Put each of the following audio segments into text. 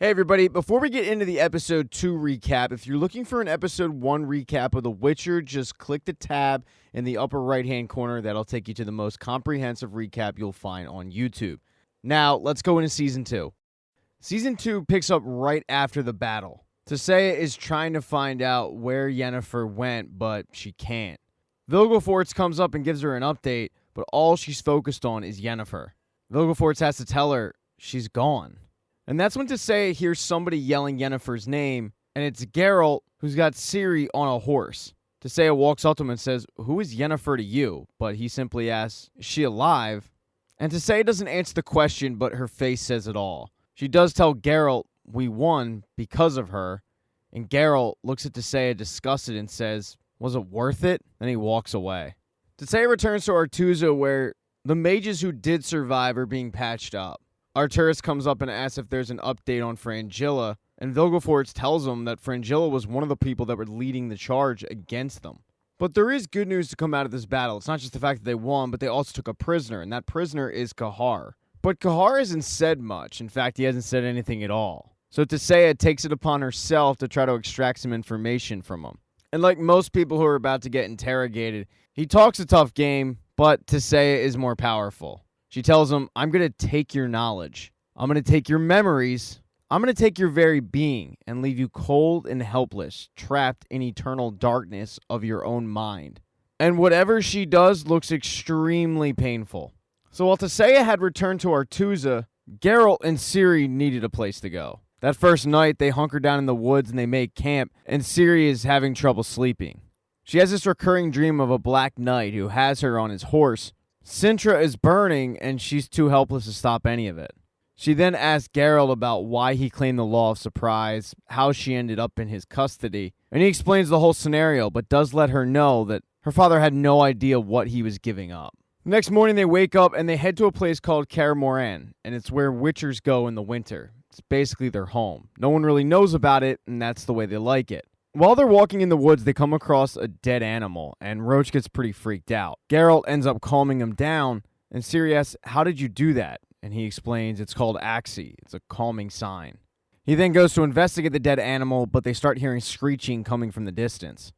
Hey everybody, before we get into the episode 2 recap, if you're looking for an episode 1 recap of The Witcher, just click the tab in the upper right hand corner. That'll take you to the most comprehensive recap you'll find on YouTube. Now, let's go into Season 2. Season 2 picks up right after the battle. Tissaia is trying to find out where Yennefer went, but she can't. Vilgefortz comes up and gives her an update, but all she's focused on is Yennefer. Vilgefortz has to tell her she's gone. And that's when Tissaia hears somebody yelling Yennefer's name, and it's Geralt who's got Ciri on a horse. Tissaia walks up to him and says, "Who is Yennefer to you?" But he simply asks, "Is she alive?" And Tissaia doesn't answer the question, but her face says it all. She does tell Geralt, "We won because of her." And Geralt looks at Tissaia disgusted and says, "Was it worth it?" Then he walks away. Tissaia returns to Aretuza, where the mages who did survive are being patched up. Arturus comes up and asks if there's an update on Frangilla, and Vilgefortz tells him that Frangilla was one of the people that were leading the charge against them. But there is good news to come out of this battle. It's not just the fact that they won, but they also took a prisoner, and that prisoner is Cahar. But Cahar hasn't said much. In fact, he hasn't said anything at all. So Tissaia takes it upon herself to try to extract some information from him. And like most people who are about to get interrogated, he talks a tough game, but Tissaia is more powerful. She tells him, "I'm going to take your knowledge. I'm going to take your memories. I'm going to take your very being and leave you cold and helpless, trapped in eternal darkness of your own mind." And whatever she does looks extremely painful. So while Tissaia had returned to Aretuza, Geralt and Ciri needed a place to go. That first night, they hunker down in the woods and they make camp, and Ciri is having trouble sleeping. She has this recurring dream of a black knight who has her on his horse. Cintra is burning, and she's too helpless to stop any of it. She then asks Geralt about why he claimed the Law of Surprise, how she ended up in his custody, and he explains the whole scenario, but does let her know that her father had no idea what he was giving up. The next morning, they wake up, and they head to a place called Kaer Morhen, and it's where witchers go in the winter. It's basically their home. No one really knows about it, and that's the way they like it. While they're walking in the woods, they come across a dead animal, and Roach gets pretty freaked out. Geralt ends up calming him down, and Ciri asks, "How did you do that?" And he explains it's called Axii. It's a calming sign. He then goes to investigate the dead animal, but they start hearing screeching coming from the distance.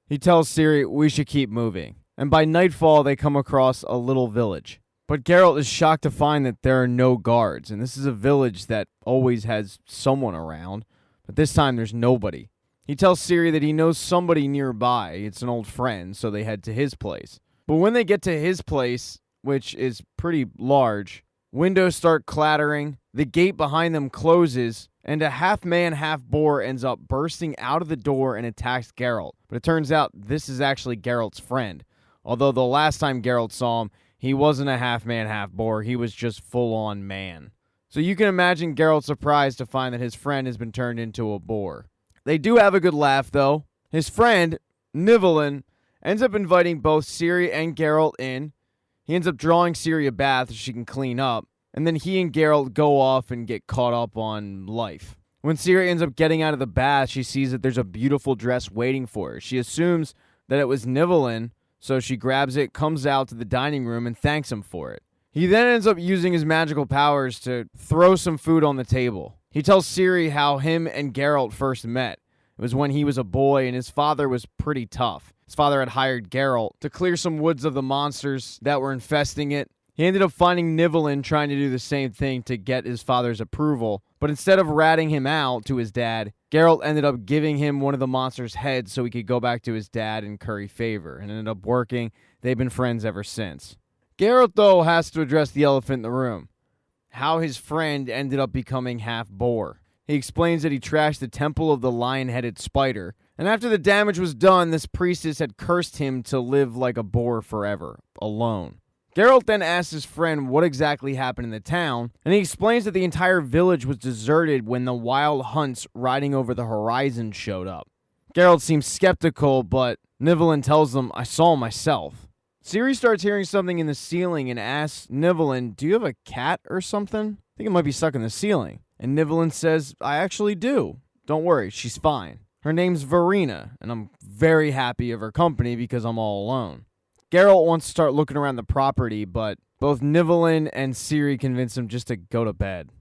He tells Ciri, "We should keep moving." And by nightfall, they come across a little village. But Geralt is shocked to find that there are no guards, and this is a village that always has someone around, but this time there's nobody. He tells Ciri that he knows somebody nearby. It's an old friend, so they head to his place. But when they get to his place, which is pretty large, windows start clattering, the gate behind them closes, and a half-man, half-boar ends up bursting out of the door and attacks Geralt. But it turns out this is actually Geralt's friend. Although the last time Geralt saw him, he wasn't a half-man, half-boar. He was just full-on man. So you can imagine Geralt's surprise to find that his friend has been turned into a boar. They do have a good laugh, though. His friend, Nivellen, ends up inviting both Ciri and Geralt in. He ends up drawing Ciri a bath so she can clean up. And then he and Geralt go off and get caught up on life. When Ciri ends up getting out of the bath, she sees that there's a beautiful dress waiting for her. She assumes that it was Nivellen, so she grabs it, comes out to the dining room, and thanks him for it. He then ends up using his magical powers to throw some food on the table. He tells Ciri how him and Geralt first met. It was when he was a boy, and his father was pretty tough. His father had hired Geralt to clear some woods of the monsters that were infesting it. He ended up finding Nivellen trying to do the same thing to get his father's approval, but instead of ratting him out to his dad, Geralt ended up giving him one of the monster's heads so he could go back to his dad and curry favor, and ended up working. They've been friends ever since. Geralt, though, has to address the elephant in the room. How his friend ended up becoming half-boar. He explains that he trashed the temple of the lion-headed spider, and after the damage was done, this priestess had cursed him to live like a boar forever, alone. Geralt then asks his friend what exactly happened in the town, and he explains that the entire village was deserted when the wild hunts riding over the horizon showed up. Geralt seems skeptical, but Nivellen tells them, "I saw myself." Ciri starts hearing something in the ceiling and asks Nivellen, "Do you have a cat or something? I think it might be stuck in the ceiling." And Nivellen says, "I actually do. Don't worry, she's fine. Her name's Verena, and I'm very happy of her company because I'm all alone." Geralt wants to start looking around the property, but both Nivellen and Ciri convince him just to go to bed.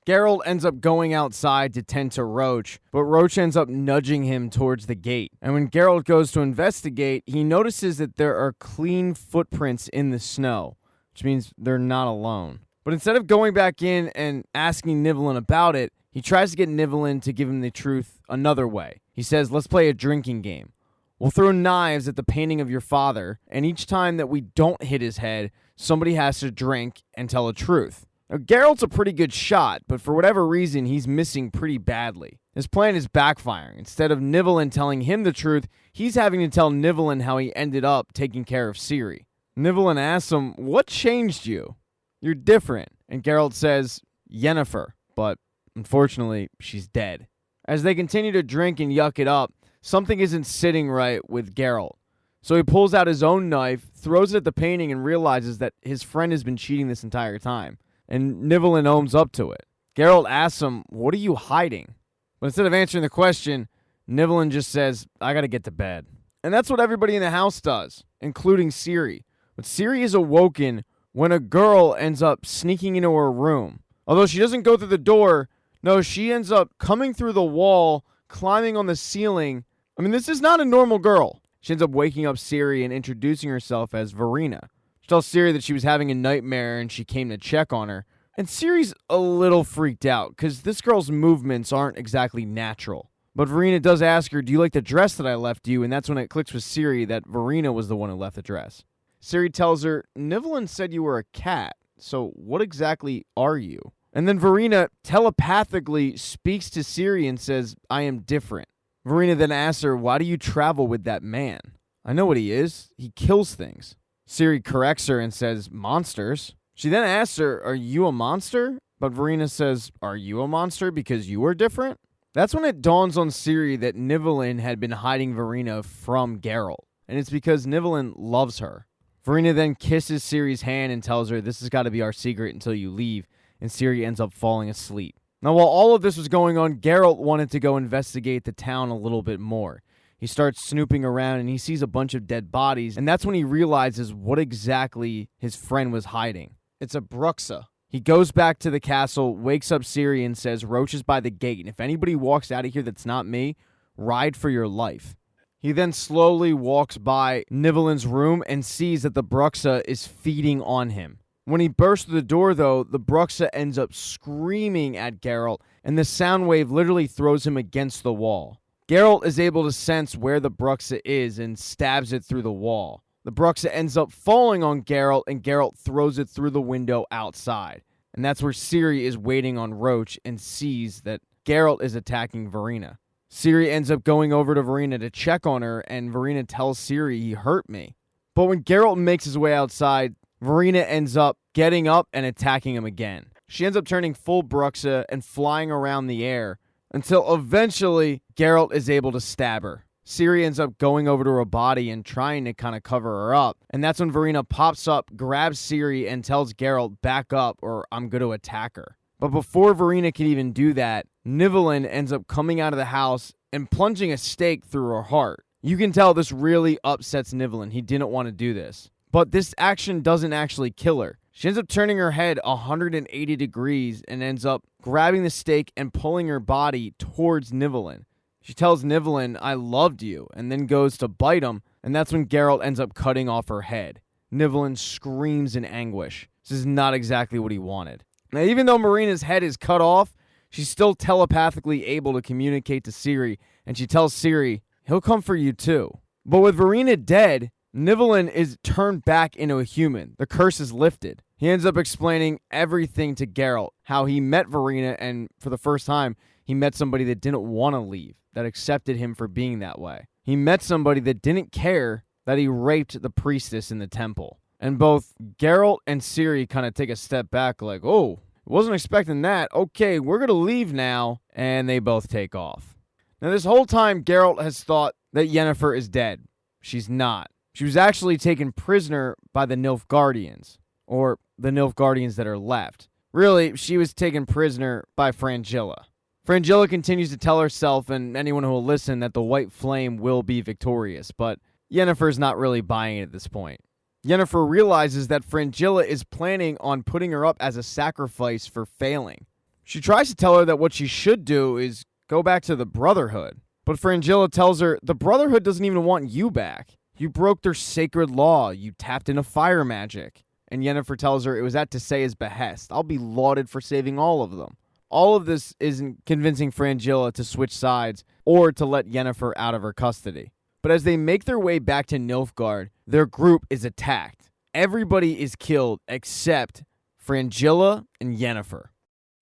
Geralt ends up going outside to tend to Roach, but Roach ends up nudging him towards the gate. And when Geralt goes to investigate, he notices that there are clean footprints in the snow, which means they're not alone. But instead of going back in and asking Nivellen about it, he tries to get Nivellen to give him the truth another way. He says, let's play a drinking game. We'll throw knives at the painting of your father, and each time that we don't hit his head, somebody has to drink and tell the truth. Now, Geralt's a pretty good shot, but for whatever reason, he's missing pretty badly. His plan is backfiring. Instead of Nivellen telling him the truth, he's having to tell Nivellen how he ended up taking care of Ciri. Nivellen asks him, what changed you? You're different. And Geralt says, Yennefer, but unfortunately, she's dead. As they continue to drink and yuck it up, something isn't sitting right with Geralt. So he pulls out his own knife, throws it at the painting, and realizes that his friend has been cheating this entire time. And Nivellen owns up to it. Geralt asks him, what are you hiding? But instead of answering the question, Nivellen just says, I gotta get to bed. And that's what everybody in the house does, including Ciri. But Ciri is awoken when a girl ends up sneaking into her room. Although she doesn't go through the door, no, she ends up coming through the wall, climbing on the ceiling. I mean, this is not a normal girl. She ends up waking up Ciri and introducing herself as Verena. She tells Ciri that she was having a nightmare and she came to check on her. And Ciri's a little freaked out because this girl's movements aren't exactly natural. But Verena does ask her, do you like the dress that I left you? And that's when it clicks with Ciri that Verena was the one who left the dress. Ciri tells her, Nivellen said you were a cat, so what exactly are you? And then Verena telepathically speaks to Ciri and says, I am different. Verena then asks her, why do you travel with that man? I know what he is. He kills things. Ciri corrects her and says, monsters. She then asks her, are you a monster? But Verena says, are you a monster because you are different? That's when it dawns on Ciri that Nivellen had been hiding Verena from Geralt. And it's because Nivellen loves her. Verena then kisses Ciri's hand and tells her, this has got to be our secret until you leave. And Ciri ends up falling asleep. Now, while all of this was going on, Geralt wanted to go investigate the town a little bit more. He starts snooping around and he sees a bunch of dead bodies, and that's when he realizes what exactly his friend was hiding. It's a Bruxa. He goes back to the castle, wakes up Ciri, and says, Roach is by the gate, and if anybody walks out of here that's not me, ride for your life. He then slowly walks by Nivellen's room and sees that the Bruxa is feeding on him. When he bursts through the door, though, the Bruxa ends up screaming at Geralt, and the sound wave literally throws him against the wall. Geralt is able to sense where the Bruxa is and stabs it through the wall. The Bruxa ends up falling on Geralt, and Geralt throws it through the window outside. And that's where Ciri is waiting on Roach and sees that Geralt is attacking Verena. Ciri ends up going over to Verena to check on her, and Verena tells Ciri he hurt me. But when Geralt makes his way outside, Verena ends up getting up and attacking him again. She ends up turning full Bruxa and flying around the air until eventually Geralt is able to stab her. Ciri ends up going over to her body and trying to kind of cover her up. And that's when Verena pops up, grabs Ciri, and tells Geralt, back up or I'm going to attack her. But before Verena can even do that, Nivellen ends up coming out of the house and plunging a stake through her heart. You can tell this really upsets Nivellen. He didn't want to do this. But this action doesn't actually kill her. She ends up turning her head 180 degrees and ends up grabbing the stake and pulling her body towards Nivellen. She tells Nivellen, I loved you, and then goes to bite him, and that's when Geralt ends up cutting off her head. Nivellen screams in anguish. This is not exactly what he wanted. Now, even though Marina's head is cut off, she's still telepathically able to communicate to Ciri, and she tells Ciri, he'll come for you too. But with Verena dead, Nivellen is turned back into a human. The curse is lifted. He ends up explaining everything to Geralt, how he met Verena, and for the first time, he met somebody that didn't want to leave, that accepted him for being that way. He met somebody that didn't care that he raped the priestess in the temple. And both Geralt and Ciri kind of take a step back like, oh, wasn't expecting that. Okay, we're going to leave now. And they both take off. Now, this whole time, Geralt has thought that Yennefer is dead. She's not. She was actually taken prisoner by the Nilfgaardians, or the Nilfgaardians that are left. Really, she was taken prisoner by Frangilla. Frangilla continues to tell herself and anyone who will listen that the White Flame will be victorious, but Yennefer's not really buying it at this point. Yennefer realizes that Frangilla is planning on putting her up as a sacrifice for failing. She tries to tell her that what she should do is go back to the Brotherhood. But Frangilla tells her the Brotherhood doesn't even want you back. You broke their sacred law. You tapped into fire magic. And Yennefer tells her it was at Tissa's behest. I'll be lauded for saving all of them. All of this isn't convincing Frangilla to switch sides or to let Yennefer out of her custody. But as they make their way back to Nilfgaard, their group is attacked. Everybody is killed except Frangilla and Yennefer.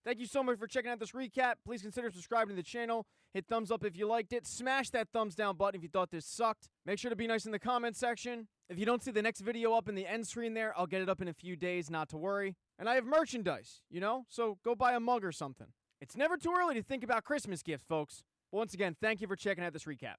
Thank you so much for checking out this recap. Please consider subscribing to the channel. Hit thumbs up if you liked it. Smash that thumbs down button if you thought this sucked. Make sure to be nice in the comment section. If you don't see the next video up in the end screen there, I'll get it up in a few days, not to worry. And I have merchandise, so go buy a mug or something. It's never too early to think about Christmas gifts, folks. Once again, thank you for checking out this recap.